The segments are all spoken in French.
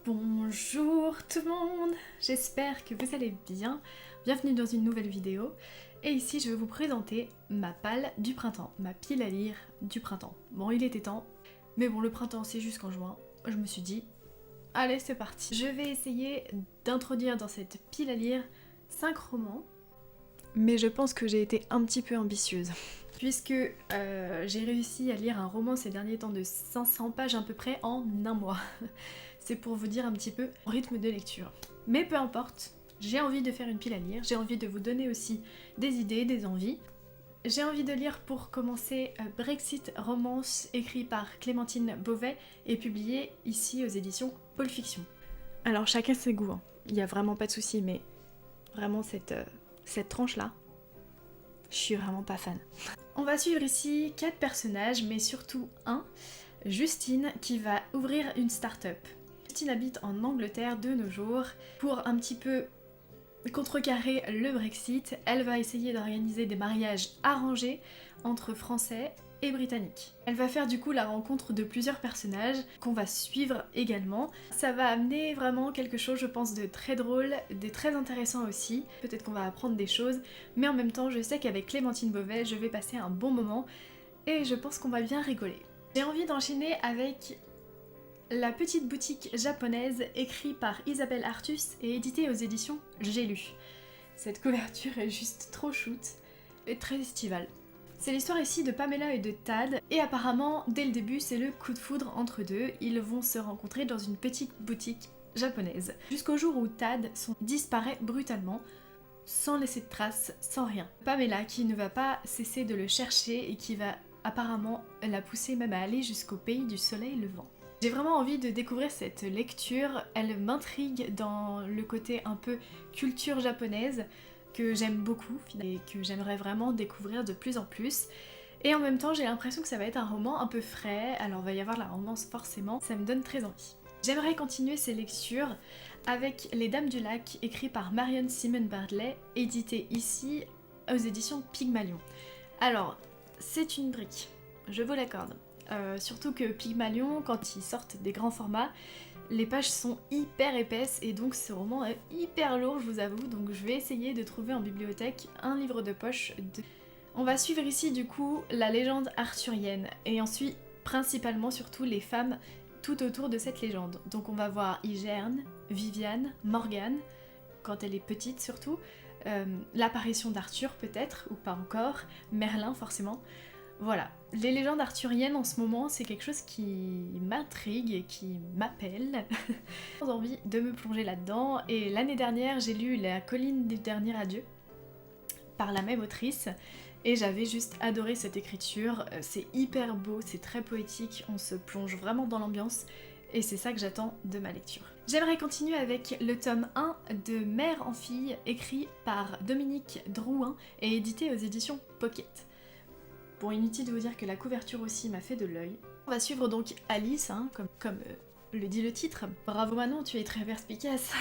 Bonjour tout le monde, j'espère que vous allez bien. Bienvenue dans une nouvelle vidéo. Et ici je vais vous présenter ma palle du printemps, ma pile à lire du printemps. Bon, il était temps, mais bon, le printemps c'est jusqu'en juin. Je me suis dit, allez c'est parti. Je vais essayer d'introduire dans cette pile à lire 5 romans. Mais je pense que j'ai été un petit peu ambitieuse. Puisque j'ai réussi à lire un roman ces derniers temps de 500 pages à peu près en un mois. C'est pour vous dire un petit peu le rythme de lecture. Mais peu importe, j'ai envie de faire une pile à lire, j'ai envie de vous donner aussi des idées, des envies. J'ai envie de lire pour commencer Brexit Romance, écrit par Clémentine Beauvais et publié ici aux éditions Pôle Fiction. Alors chacun ses goûts, hein. Il n'y a vraiment pas de souci, mais vraiment cette tranche-là, je suis vraiment pas fan. On va suivre ici 4 personnages, mais surtout un, Justine, qui va ouvrir une start-up. Justine habite en Angleterre de nos jours. Pour un petit peu contrecarrer le Brexit, elle va essayer d'organiser des mariages arrangés entre Français et Britanniques. Elle va faire du coup la rencontre de plusieurs personnages qu'on va suivre également. Ça va amener vraiment quelque chose, je pense, de très drôle, de très intéressant aussi. Peut-être qu'on va apprendre des choses, mais en même temps, je sais qu'avec Clémentine Beauvais, je vais passer un bon moment et je pense qu'on va bien rigoler. J'ai envie d'enchaîner avec La petite boutique japonaise, écrite par Isabelle Artus et éditée aux éditions J'ai lu. Cette couverture est juste trop shoot et très estivale. C'est l'histoire ici de Pamela et de Tad, et apparemment, dès le début, c'est le coup de foudre entre deux. Ils vont se rencontrer dans une petite boutique japonaise. Jusqu'au jour où Tad disparaît brutalement, sans laisser de traces, sans rien. Pamela qui ne va pas cesser de le chercher et qui va apparemment la pousser même à aller jusqu'au pays du soleil levant. J'ai vraiment envie de découvrir cette lecture, elle m'intrigue dans le côté un peu culture japonaise, que j'aime beaucoup et que j'aimerais vraiment découvrir de plus en plus. Et en même temps, j'ai l'impression que ça va être un roman un peu frais, alors il va y avoir la romance forcément, ça me donne très envie. J'aimerais continuer ces lectures avec Les Dames du Lac, écrit par Marion Simon Bardley, édité ici aux éditions Pygmalion. Alors, c'est une brique, je vous l'accorde. Surtout que Pygmalion, quand ils sortent des grands formats, les pages sont hyper épaisses et donc ce roman est hyper lourd, je vous avoue, donc je vais essayer de trouver en bibliothèque un livre de poche. On va suivre ici du coup la légende arthurienne et ensuite principalement surtout les femmes tout autour de cette légende. Donc on va voir Hygerne, Viviane, Morgane, quand elle est petite surtout, l'apparition d'Arthur peut-être, ou pas encore, Merlin forcément. Voilà, les légendes arthuriennes en ce moment, c'est quelque chose qui m'intrigue et qui m'appelle. J'ai envie de me plonger là-dedans, et l'année dernière, j'ai lu La colline du dernier adieu, par la même autrice, et j'avais juste adoré cette écriture. C'est hyper beau, c'est très poétique, on se plonge vraiment dans l'ambiance, et c'est ça que j'attends de ma lecture. J'aimerais continuer avec le tome 1 de Mère en fille, écrit par Dominique Drouin et édité aux éditions Pocket. Bon, inutile de vous dire que la couverture aussi m'a fait de l'œil. On va suivre donc Alice, hein, comme le dit le titre. Bravo Manon, tu es très perspicace.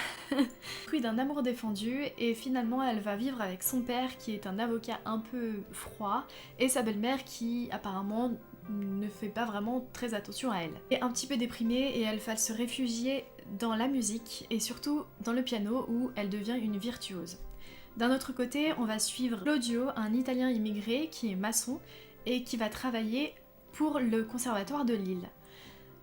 Fruit d'un amour défendu, et finalement elle va vivre avec son père qui est un avocat un peu froid, et sa belle-mère qui apparemment ne fait pas vraiment très attention à elle. Elle est un petit peu déprimée et elle va se réfugier dans la musique, et surtout dans le piano où elle devient une virtuose. D'un autre côté, on va suivre Claudio, un Italien immigré qui est maçon et qui va travailler pour le conservatoire de Lille.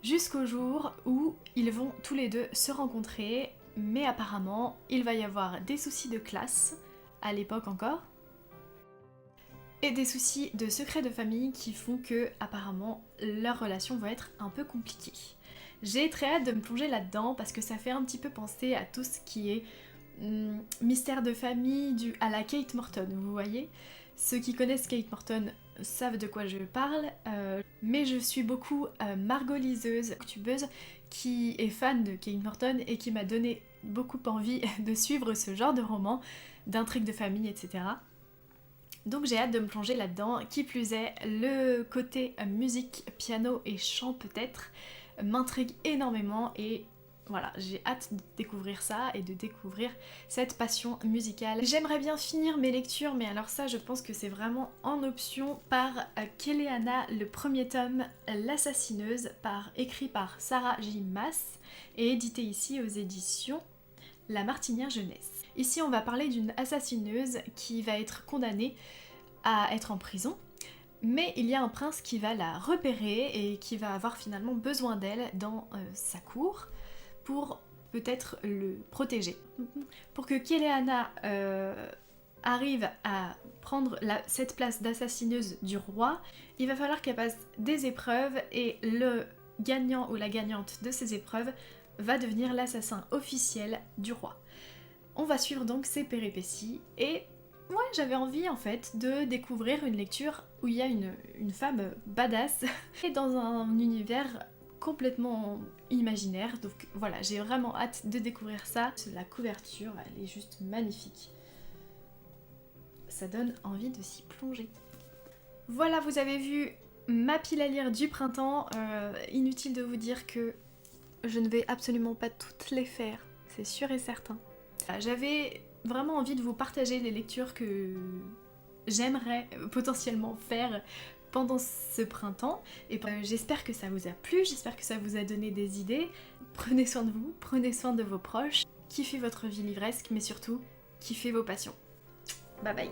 Jusqu'au jour où ils vont tous les deux se rencontrer, mais apparemment, il va y avoir des soucis de classe, à l'époque encore, et des soucis de secret de famille qui font que, apparemment, leur relation va être un peu compliquée. J'ai très hâte de me plonger là-dedans parce que ça fait un petit peu penser à tout ce qui est mystère de famille à la Kate Morton, vous voyez. Ceux qui connaissent Kate Morton savent de quoi je parle, mais je suis beaucoup Margot Liseuse, youtubeuse, qui est fan de Kate Morton et qui m'a donné beaucoup envie de suivre ce genre de roman, d'intrigues de famille, etc. Donc j'ai hâte de me plonger là-dedans. Qui plus est, le côté musique, piano et chant peut-être m'intrigue énormément, et voilà, j'ai hâte de découvrir ça et de découvrir cette passion musicale. J'aimerais bien finir mes lectures, mais alors ça je pense que c'est vraiment en option, par Kéléana, le premier tome, L'Assassineuse, écrit par Sarah J. Maas et édité ici aux éditions La Martinière Jeunesse. Ici on va parler d'une assassineuse qui va être condamnée à être en prison, mais il y a un prince qui va la repérer et qui va avoir finalement besoin d'elle dans sa cour pour peut-être le protéger. Pour que Kéléana arrive à prendre cette place d'assassineuse du roi, il va falloir qu'elle passe des épreuves et le gagnant ou la gagnante de ces épreuves va devenir l'assassin officiel du roi. On va suivre donc ses péripéties et moi j'avais envie en fait de découvrir une lecture où il y a une femme badass et dans un univers complètement imaginaire, donc voilà, j'ai vraiment hâte de découvrir ça. La couverture, elle est juste magnifique. Ça donne envie de s'y plonger. Voilà, vous avez vu ma pile à lire du printemps. Inutile de vous dire que je ne vais absolument pas toutes les faire, c'est sûr et certain. J'avais vraiment envie de vous partager les lectures que j'aimerais potentiellement faire pendant ce printemps, et j'espère que ça vous a plu, j'espère que ça vous a donné des idées. Prenez soin de vous, prenez soin de vos proches, kiffez votre vie livresque, mais surtout, kiffez vos passions. Bye bye.